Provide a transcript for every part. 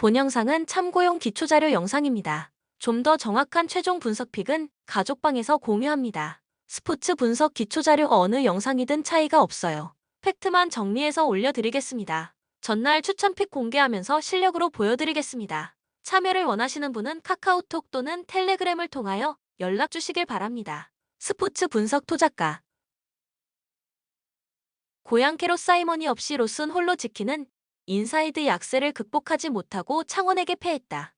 본 영상은 참고용 기초자료 영상입니다. 좀 더 정확한 최종 분석 픽은 가족방에서 공유합니다. 스포츠 분석 기초자료 어느 영상이든 차이가 없어요. 팩트만 정리해서 올려드리겠습니다. 전날 추천 픽 공개하면서 실력으로 보여드리겠습니다. 참여를 원하시는 분은 카카오톡 또는 텔레그램을 통하여 연락 주시길 바랍니다. 스포츠 분석 토작가 고양 캐롯 사이먼이 없이 로슨 홀로 지키는 인사이드 약세를 극복하지 못하고 창원에게 패했다.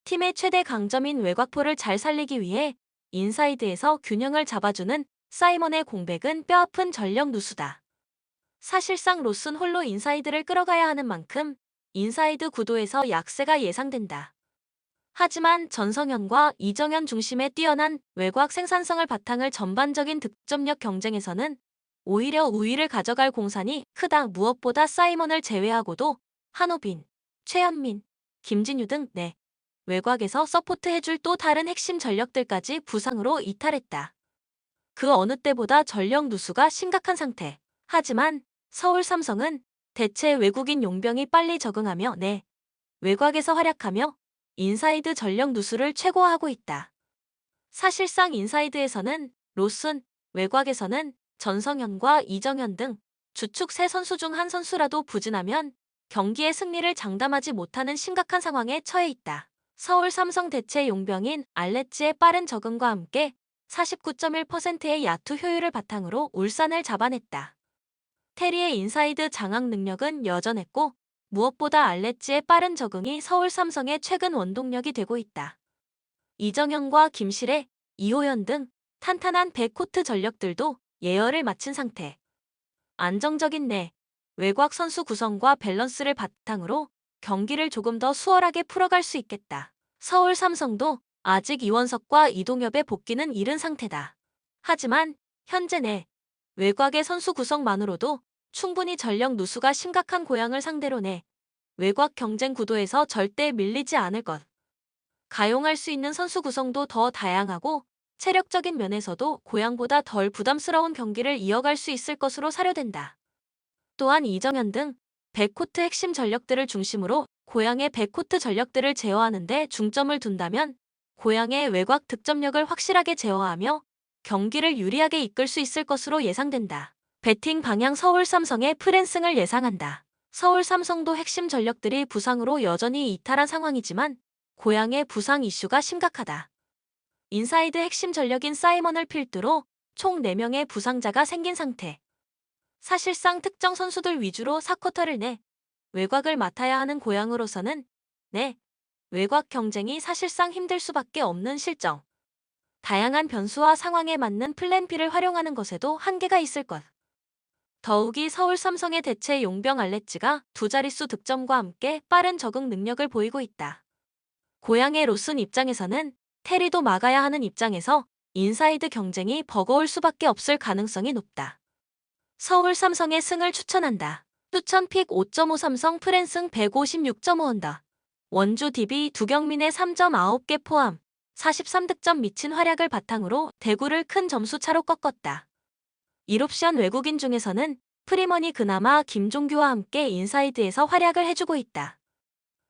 팀의 최대 강점인 외곽포를 잘 살리기 위해 인사이드에서 균형을 잡아주는 사이먼의 공백은 뼈아픈 전력 누수다. 사실상 로슨 홀로 인사이드를 끌어가야 하는 만큼 인사이드 구도에서 약세가 예상된다. 하지만 전성현과 이정현 중심의 뛰어난 외곽 생산성을 바탕을 전반적인 득점력 경쟁에서는 오히려 우위를 가져갈 공산이 크다. 무엇보다 사이먼을 제외하고도 한호빈, 최현민, 김진유 등 외곽에서 서포트해줄 또 다른 핵심 전력들까지 부상으로 이탈했다. 그 어느 때보다 전력 누수가 심각한 상태. 하지만 서울 삼성은 대체 외국인 용병이 빨리 적응하며 외곽에서 활약하며 인사이드 전력 누수를 최고화하고 있다. 사실상 인사이드에서는 로슨, 외곽에서는 전성현과 이정현 등 주축 세 선수 중 한 선수라도 부진하면 경기의 승리를 장담하지 못하는 심각한 상황에 처해 있다. 서울 삼성 대체 용병인 알레츠의 빠른 적응과 함께 49.1%의 야투 효율을 바탕으로 울산을 잡아냈다. 테리의 인사이드 장악 능력은 여전했고 무엇보다 알레츠의 빠른 적응이 서울 삼성의 최근 원동력이 되고 있다. 이정현과 김실애, 이호연 등 탄탄한 백코트 전력들도 예열을 마친 상태. 안정적인 외곽 선수 구성과 밸런스를 바탕으로 경기를 조금 더 수월하게 풀어갈 수 있겠다. 서울 삼성도 아직 이원석과 이동엽의 복귀는 이른 상태다. 하지만 현재 외곽의 선수 구성만으로도 충분히 전력 누수가 심각한 고양을 상대로 외곽 경쟁 구도에서 절대 밀리지 않을 것. 가용할 수 있는 선수 구성도 더 다양하고 체력적인 면에서도 고양보다 덜 부담스러운 경기를 이어갈 수 있을 것으로 사료된다. 또한 이정현 등 백코트 핵심 전력들을 중심으로 고양의 백코트 전력들을 제어하는 데 중점을 둔다면 고양의 외곽 득점력을 확실하게 제어하며 경기를 유리하게 이끌 수 있을 것으로 예상된다. 배팅 방향 서울 삼성의 프랜승을 예상한다. 서울 삼성도 핵심 전력들이 부상으로 여전히 이탈한 상황이지만 고양의 부상 이슈가 심각하다. 인사이드 핵심 전력인 사이먼을 필두로 총 4명의 부상자가 생긴 상태. 사실상 특정 선수들 위주로 4쿼터를 외곽을 맡아야 하는 고양으로서는 외곽 경쟁이 사실상 힘들 수밖에 없는 실정. 다양한 변수와 상황에 맞는 플랜 B를 활용하는 것에도 한계가 있을 것. 더욱이 서울 삼성의 대체 용병 알레츠가 두 자릿수 득점과 함께 빠른 적응 능력을 보이고 있다. 고양의 로슨 입장에서는 테리도 막아야 하는 입장에서 인사이드 경쟁이 버거울 수밖에 없을 가능성이 높다. 서울 삼성의 승을 추천한다. 추천 픽 5.5 삼성 프랜승 156.5 언더. 원주 DB 두경민의 3.9개 포함 43득점 미친 활약을 바탕으로 대구를 큰 점수 차로 꺾었다. 1옵션 외국인 중에서는 프리머니 그나마 김종규와 함께 인사이드에서 활약을 해주고 있다.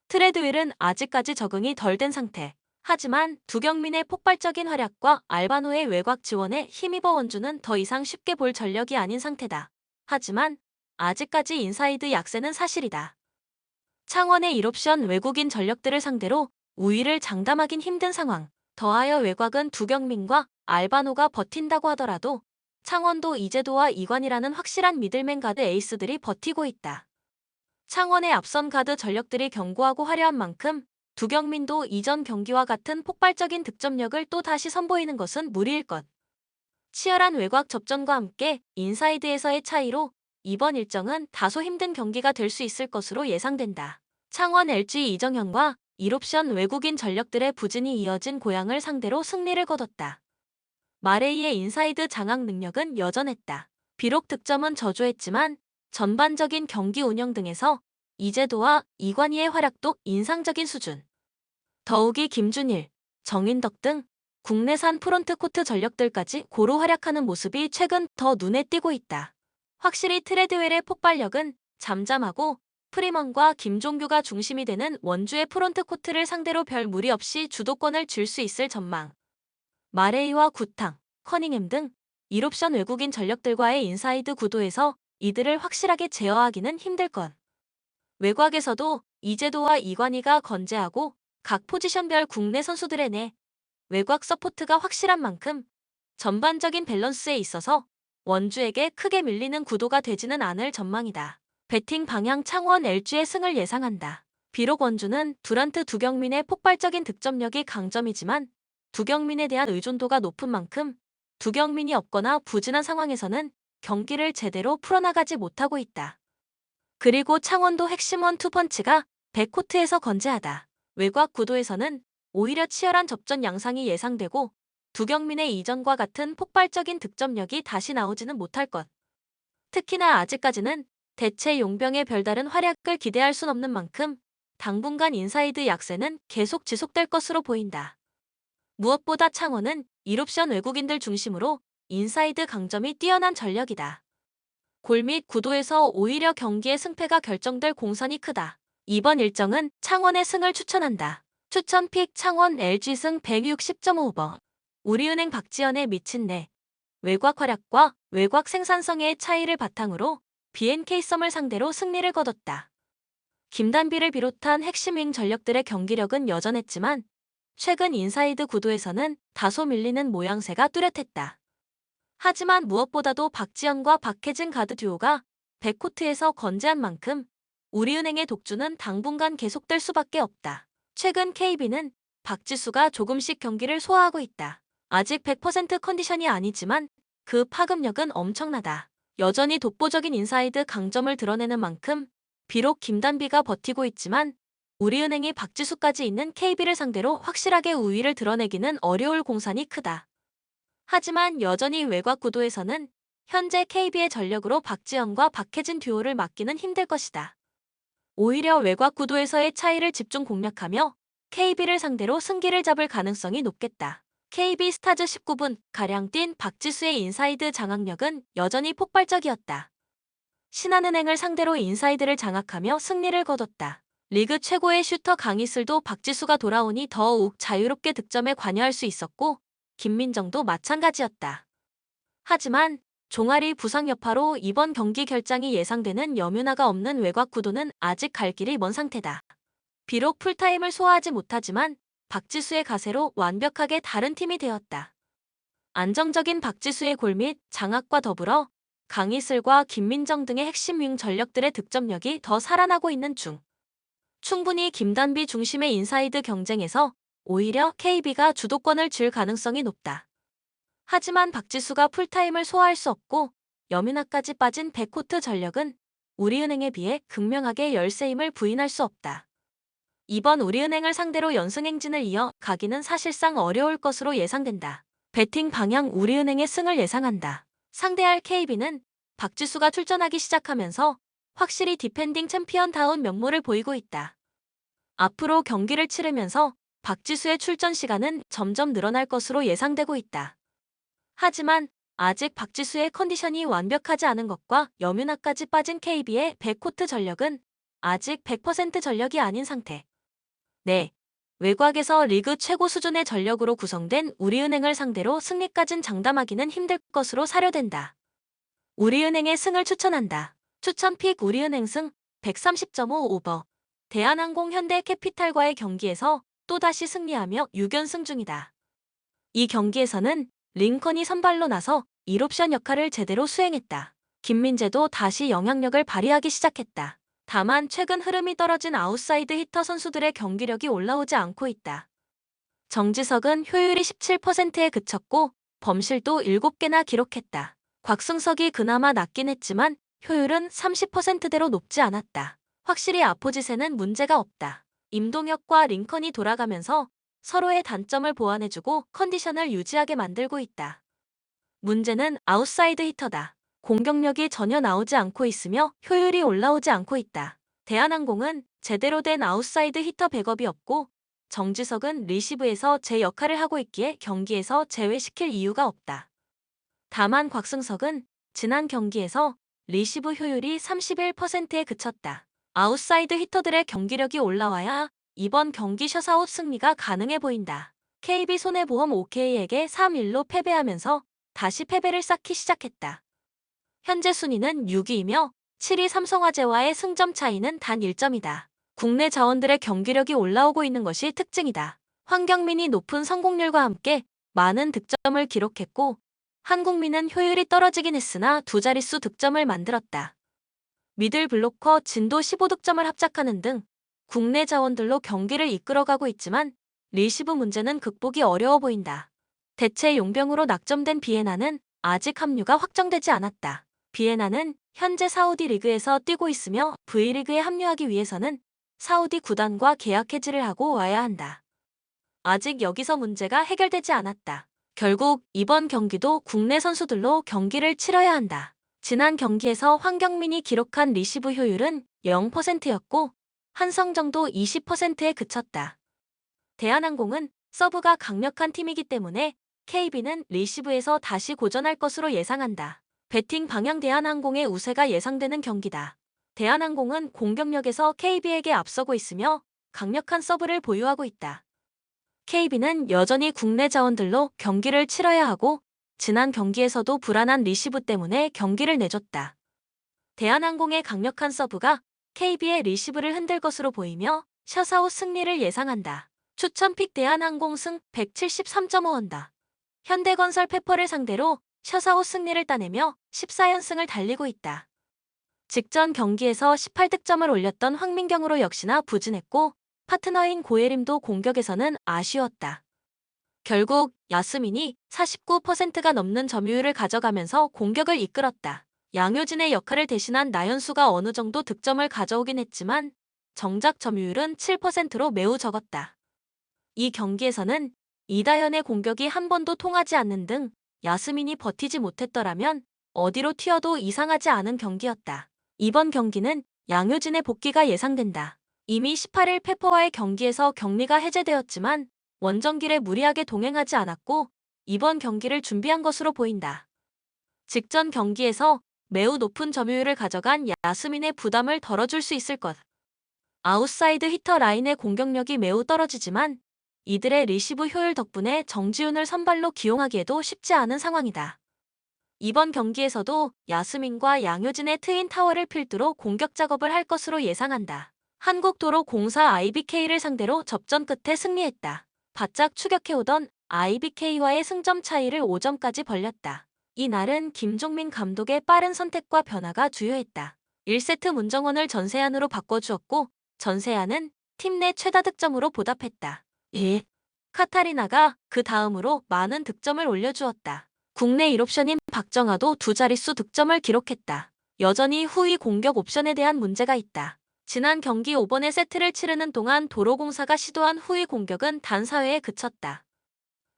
트레드윌은 아직까지 적응이 덜 된 상태. 하지만 두경민의 폭발적인 활약과 알바노의 외곽 지원에 힘입어 원주는 더 이상 쉽게 볼 전력이 아닌 상태다. 하지만 아직까지 인사이드 약세는 사실이다. 창원의 1옵션 외국인 전력들을 상대로 우위를 장담하긴 힘든 상황. 더하여 외곽은 두경민과 알바노가 버틴다고 하더라도 창원도 이재도와 이관이라는 확실한 미들맨 가드 에이스들이 버티고 있다. 창원의 앞선 가드 전력들이 견고하고 화려한 만큼 두경민도 이전 경기와 같은 폭발적인 득점력을 또 다시 선보이는 것은 무리일 것. 치열한 외곽 접전과 함께 인사이드에서의 차이로 이번 일정은 다소 힘든 경기가 될 수 있을 것으로 예상된다. 창원 LG 이정현과 1옵션 외국인 전력들의 부진이 이어진 고양을 상대로 승리를 거뒀다. 마레이의 인사이드 장악 능력은 여전했다. 비록 득점은 저조했지만 전반적인 경기 운영 등에서 이재도와 이관희의 활약도 인상적인 수준. 더욱이 김준일, 정인덕 등 국내산 프론트 코트 전력들까지 고루 활약하는 모습이 최근 더 눈에 띄고 있다. 확실히 트레드웰의 폭발력은 잠잠하고 프리먼과 김종규가 중심이 되는 원주의 프론트 코트를 상대로 별 무리 없이 주도권을 쥘 수 있을 전망. 마레이와 구탕, 커닝햄 등 1옵션 외국인 전력들과의 인사이드 구도에서 이들을 확실하게 제어하기는 힘들 것. 외곽에서도 이재도와 이관희가 건재하고 각 포지션별 국내 선수들의 내 외곽 서포트가 확실한 만큼 전반적인 밸런스에 있어서 원주에게 크게 밀리는 구도가 되지는 않을 전망이다. 배팅 방향 창원 LG의 승을 예상한다. 비록 원주는 두란트 두경민의 폭발적인 득점력이 강점이지만 두경민에 대한 의존도가 높은 만큼 두경민이 없거나 부진한 상황에서는 경기를 제대로 풀어나가지 못하고 있다. 그리고 창원도 핵심 원투펀치가 백코트에서 건재하다. 외곽 구도에서는 오히려 치열한 접전 양상이 예상되고 두경민의 이전과 같은 폭발적인 득점력이 다시 나오지는 못할 것. 특히나 아직까지는 대체 용병의 별다른 활약을 기대할 순 없는 만큼 당분간 인사이드 약세는 계속 지속될 것으로 보인다. 무엇보다 창원은 1옵션 외국인들 중심으로 인사이드 강점이 뛰어난 전력이다. 골 및 구도에서 오히려 경기의 승패가 결정될 공선이 크다. 이번 일정은 창원의 승을 추천한다. 추천 픽 창원 LG 승 160.5번. 우리은행 박지연의 미친 내 외곽 활약과 외곽 생산성의 차이를 바탕으로 BNK썸을 상대로 승리를 거뒀다. 김단비를 비롯한 핵심 윙 전력들의 경기력은 여전했지만 최근 인사이드 구도에서는 다소 밀리는 모양새가 뚜렷했다. 하지만 무엇보다도 박지연과 박혜진 가드 듀오가 백코트에서 건재한 만큼 우리은행의 독주는 당분간 계속될 수밖에 없다. 최근 KB는 박지수가 조금씩 경기를 소화하고 있다. 아직 100% 컨디션이 아니지만 그 파급력은 엄청나다. 여전히 독보적인 인사이드 강점을 드러내는 만큼 비록 김단비가 버티고 있지만 우리은행이 박지수까지 있는 KB를 상대로 확실하게 우위를 드러내기는 어려울 공산이 크다. 하지만 여전히 외곽 구도에서는 현재 KB의 전력으로 박지연과 박혜진 듀오를 막기는 힘들 것이다. 오히려 외곽 구도에서의 차이를 집중 공략하며 KB를 상대로 승기를 잡을 가능성이 높겠다. KB 스타즈 19분 가량 뛴 박지수의 인사이드 장악력은 여전히 폭발적이었다. 신한은행을 상대로 인사이드를 장악하며 승리를 거뒀다. 리그 최고의 슈터 강희슬도 박지수가 돌아오니 더욱 자유롭게 득점에 관여할 수 있었고 김민정도 마찬가지였다. 하지만 종아리 부상 여파로 이번 경기 결장이 예상되는 염윤아가 없는 외곽 구도는 아직 갈 길이 먼 상태다. 비록 풀타임을 소화하지 못하지만 박지수의 가세로 완벽하게 다른 팀이 되었다. 안정적인 박지수의 골 및 장악과 더불어 강희슬과 김민정 등의 핵심 윙 전력들의 득점력이 더 살아나고 있는 중. 충분히 김단비 중심의 인사이드 경쟁에서 오히려 KB가 주도권을 쥘 가능성이 높다. 하지만 박지수가 풀타임을 소화할 수 없고 염윤아까지 빠진 백코트 전력은 우리은행에 비해 극명하게 열세임을 부인할 수 없다. 이번 우리은행을 상대로 연승 행진을 이어 가기는 사실상 어려울 것으로 예상된다. 배팅 방향 우리은행의 승을 예상한다. 상대할 KB는 박지수가 출전하기 시작하면서 확실히 디펜딩 챔피언다운 면모를 보이고 있다. 앞으로 경기를 치르면서 박지수의 출전 시간은 점점 늘어날 것으로 예상되고 있다. 하지만 아직 박지수의 컨디션이 완벽하지 않은 것과 염윤아까지 빠진 KB의 백코트 전력은 아직 100% 전력이 아닌 상태. 네. 외곽에서 리그 최고 수준의 전력으로 구성된 우리은행을 상대로 승리까진 장담하기는 힘들 것으로 사료된다. 우리은행의 승을 추천한다. 추천 픽 우리은행 승 130.5 오버. 대한항공 현대캐피탈과의 경기에서 또다시 승리하며 6연승 중이다. 이 경기에서는 링컨이 선발로 나서 1옵션 역할을 제대로 수행했다. 김민재도 다시 영향력을 발휘하기 시작했다. 다만 최근 흐름이 떨어진 아웃사이드 히터 선수들의 경기력이 올라오지 않고 있다. 정지석은 효율이 17%에 그쳤고 범실도 7개나 기록했다. 곽승석이 그나마 낫긴 했지만 효율은 30%대로 높지 않았다. 확실히 아포짓에는 문제가 없다. 임동혁과 링컨이 돌아가면서 서로의 단점을 보완해주고 컨디션을 유지하게 만들고 있다. 문제는 아웃사이드 히터다. 공격력이 전혀 나오지 않고 있으며 효율이 올라오지 않고 있다. 대한항공은 제대로 된 아웃사이드 히터 백업이 없고 정지석은 리시브에서 제 역할을 하고 있기에 경기에서 제외시킬 이유가 없다. 다만 곽승석은 지난 경기에서 리시브 효율이 31%에 그쳤다. 아웃사이드 히터들의 경기력이 올라와야 이번 경기 셔사웃 승리가 가능해 보인다. KB손해보험 OK에게 3-1로 패배하면서 다시 패배를 쌓기 시작했다. 현재 순위는 6위이며 7위 삼성화재와의 승점 차이는 단 1점이다. 국내 자원들의 경기력이 올라오고 있는 것이 특징이다. 황경민이 높은 성공률과 함께 많은 득점을 기록했고 한국민은 효율이 떨어지긴 했으나 두 자릿수 득점을 만들었다. 미들 블로커 진도 15득점을 합작하는 등 국내 자원들로 경기를 이끌어가고 있지만 리시브 문제는 극복이 어려워 보인다. 대체 용병으로 낙점된 비에나는 아직 합류가 확정되지 않았다. 비에나는 현재 사우디 리그에서 뛰고 있으며 V리그에 합류하기 위해서는 사우디 구단과 계약 해지를 하고 와야 한다. 아직 여기서 문제가 해결되지 않았다. 결국 이번 경기도 국내 선수들로 경기를 치러야 한다. 지난 경기에서 황경민이 기록한 리시브 효율은 0%였고 한성정도 20%에 그쳤다. 대한항공은 서브가 강력한 팀이기 때문에 KB는 리시브에서 다시 고전할 것으로 예상한다. 배팅 방향 대한항공의 우세가 예상되는 경기다. 대한항공은 공격력에서 KB에게 앞서고 있으며 강력한 서브를 보유하고 있다. KB는 여전히 국내 자원들로 경기를 치러야 하고 지난 경기에서도 불안한 리시브 때문에 경기를 내줬다. 대한항공의 강력한 서브가 KB의 리시브를 흔들 것으로 보이며 셔사웃 승리를 예상한다. 추천픽 대한항공 승 173.5원다. 현대건설 페퍼를 상대로 셔사웃 승리를 따내며 14연승을 달리고 있다. 직전 경기에서 18득점을 올렸던 황민경으로 역시나 부진했고 파트너인 고예림도 공격에서는 아쉬웠다. 결국 야스민이 49%가 넘는 점유율을 가져가면서 공격을 이끌었다. 양효진의 역할을 대신한 나연수가 어느 정도 득점을 가져오긴 했지만 정작 점유율은 7%로 매우 적었다. 이 경기에서는 이다현의 공격이 한 번도 통하지 않는 등 야스민이 버티지 못했더라면 어디로 튀어도 이상하지 않은 경기였다. 이번 경기는 양효진의 복귀가 예상된다. 이미 18일 페퍼와의 경기에서 격리가 해제되었지만 원정길에 무리하게 동행하지 않았고 이번 경기를 준비한 것으로 보인다. 직전 경기에서 매우 높은 점유율을 가져간 야스민의 부담을 덜어줄 수 있을 것. 아웃사이드 히터 라인의 공격력이 매우 떨어지지만 이들의 리시브 효율 덕분에 정지훈을 선발로 기용하기에도 쉽지 않은 상황이다. 이번 경기에서도 야스민과 양효진의 트윈 타워를 필두로 공격 작업을 할 것으로 예상한다. 한국도로공사 IBK를 상대로 접전 끝에 승리했다. 바짝 추격해오던 IBK와의 승점 차이를 5점까지 벌렸다. 이날은 김종민 감독의 빠른 선택과 변화가 주요했다. 1세트 문정원을 전세안으로 바꿔주었고 전세안은 팀 내 최다 득점으로 보답했다. 카타리나가 그 다음으로 많은 득점을 올려주었다. 국내 1옵션인 박정아도 두 자릿수 득점을 기록했다. 여전히 후위 공격 옵션에 대한 문제가 있다. 지난 경기 5번의 세트를 치르는 동안 도로공사가 시도한 후위 공격은 단 4회에 그쳤다.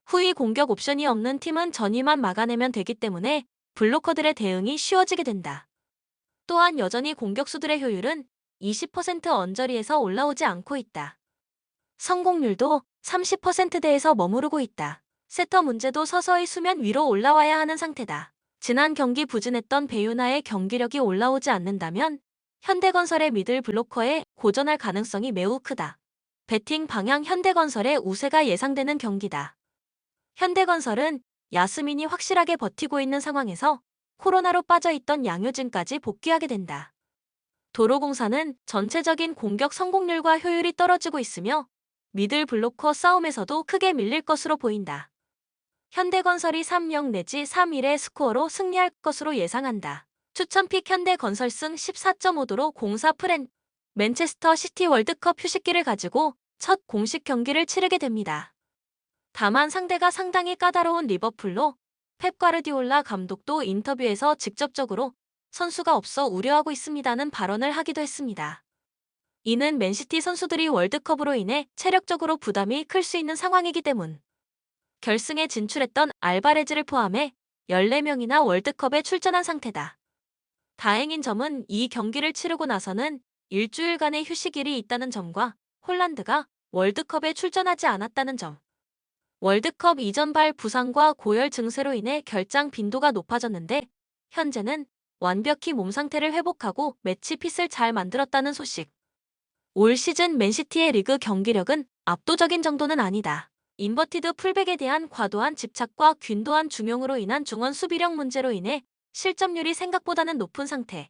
후위 공격 옵션이 없는 팀은 전위만 막아내면 되기 때문에 블로커들의 대응이 쉬워지게 된다. 또한 여전히 공격수들의 효율은 20% 언저리에서 올라오지 않고 있다. 성공률도 30%대에서 머무르고 있다. 세터 문제도 서서히 수면 위로 올라와야 하는 상태다. 지난 경기 부진했던 배유나의 경기력이 올라오지 않는다면 현대건설의 미들 블로커에 고전할 가능성이 매우 크다. 배팅 방향 현대건설의 우세가 예상되는 경기다. 현대건설은 야스민이 확실하게 버티고 있는 상황에서 코로나로 빠져있던 양효진까지 복귀하게 된다. 도로공사는 전체적인 공격 성공률과 효율이 떨어지고 있으며 미들 블로커 싸움에서도 크게 밀릴 것으로 보인다. 현대건설이 3-0 내지 3-1의 스코어로 승리할 것으로 예상한다. 추천픽 현대건설 승 14.5도로 공사 프렌 맨체스터 시티 월드컵 휴식기를 가지고 첫 공식 경기를 치르게 됩니다. 다만 상대가 상당히 까다로운 리버풀로 펩 과르디올라 감독도 인터뷰에서 직접적으로 선수가 없어 우려하고 있습니다는 발언을 하기도 했습니다. 이는 맨시티 선수들이 월드컵으로 인해 체력적으로 부담이 클 수 있는 상황이기 때문. 결승에 진출했던 알바레즈를 포함해 14명이나 월드컵에 출전한 상태다. 다행인 점은 이 경기를 치르고 나서는 일주일간의 휴식일이 있다는 점과 홀란드가 월드컵에 출전하지 않았다는 점. 월드컵 이전 발 부상과 고열 증세로 인해 결장 빈도가 높아졌는데 현재는 완벽히 몸 상태를 회복하고 매치 핏을 잘 만들었다는 소식. 올 시즌 맨시티의 리그 경기력은 압도적인 정도는 아니다. 인버티드 풀백에 대한 과도한 집착과 균도한 중용으로 인한 중원 수비력 문제로 인해 실점률이 생각보다는 높은 상태.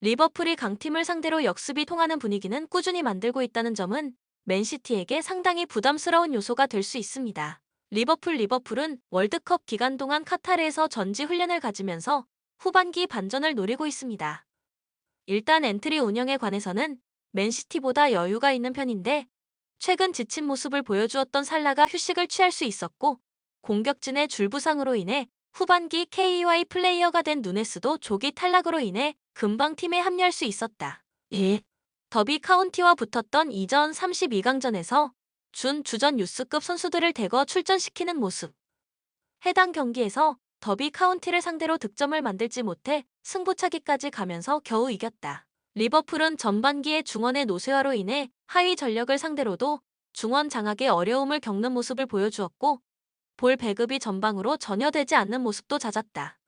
리버풀이 강팀을 상대로 역습이 통하는 분위기는 꾸준히 만들고 있다는 점은 맨시티에게 상당히 부담스러운 요소가 될 수 있습니다. 리버풀은 월드컵 기간 동안 카타르에서 전지 훈련을 가지면서 후반기 반전을 노리고 있습니다. 일단 엔트리 운영에 관해서는 맨시티보다 여유가 있는 편인데 최근 지친 모습을 보여주었던 살라가 휴식을 취할 수 있었고 공격진의 줄부상으로 인해 후반기 KEY 플레이어가 된 누네스도 조기 탈락으로 인해 금방 팀에 합류할 수 있었다. 더비 카운티와 붙었던 이전 32강전에서 주전 유스급 선수들을 대거 출전시키는 모습. 해당 경기에서 더비 카운티를 상대로 득점을 만들지 못해 승부차기까지 가면서 겨우 이겼다. 리버풀은 전반기에 중원의 노쇠화로 인해 하위 전력을 상대로도 중원 장악에 어려움을 겪는 모습을 보여주었고 볼 배급이 전방으로 전혀 되지 않는 모습도 잦았다.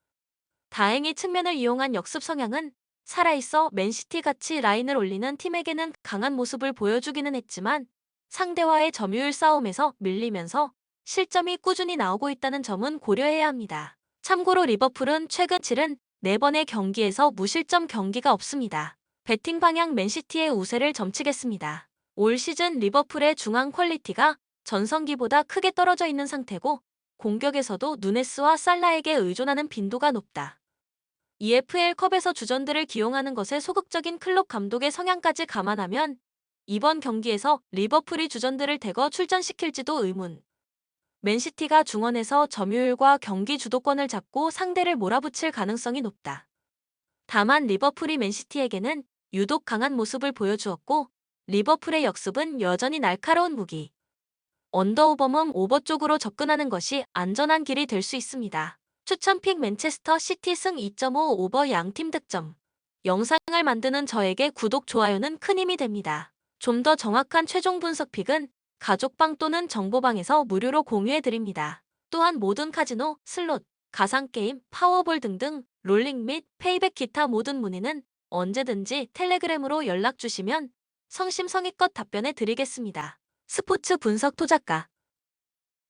다행히 측면을 이용한 역습 성향은 살아있어 맨시티같이 라인을 올리는 팀에게는 강한 모습을 보여주기는 했지만 상대와의 점유율 싸움에서 밀리면서 실점이 꾸준히 나오고 있다는 점은 고려해야 합니다. 참고로 리버풀은 최근 치른 4번의 경기에서 무실점 경기가 없습니다. 배팅 방향 맨시티의 우세를 점치겠습니다. 올 시즌 리버풀의 중앙 퀄리티가 전성기보다 크게 떨어져 있는 상태고 공격에서도 누네스와 살라에게 의존하는 빈도가 높다. EFL컵에서 주전들을 기용하는 것에 소극적인 클롭 감독의 성향까지 감안하면 이번 경기에서 리버풀이 주전들을 대거 출전시킬지도 의문. 맨시티가 중원에서 점유율과 경기 주도권을 잡고 상대를 몰아붙일 가능성이 높다. 다만 리버풀이 맨시티에게는 유독 강한 모습을 보여주었고 리버풀의 역습은 여전히 날카로운 무기. 언더오버멈 오버 쪽으로 접근하는 것이 안전한 길이 될 수 있습니다. 추천픽 맨체스터 시티 승 2.5 오버 양팀 득점. 영상을 만드는 저에게 구독, 좋아요는 큰 힘이 됩니다. 좀 더 정확한 최종 분석 픽은 가족방 또는 정보방에서 무료로 공유해드립니다. 또한 모든 카지노, 슬롯, 가상게임, 파워볼 등등 롤링 및 페이백 기타 모든 문의는 언제든지 텔레그램으로 연락주시면 성심성의껏 답변해 드리겠습니다. 스포츠 분석 토작가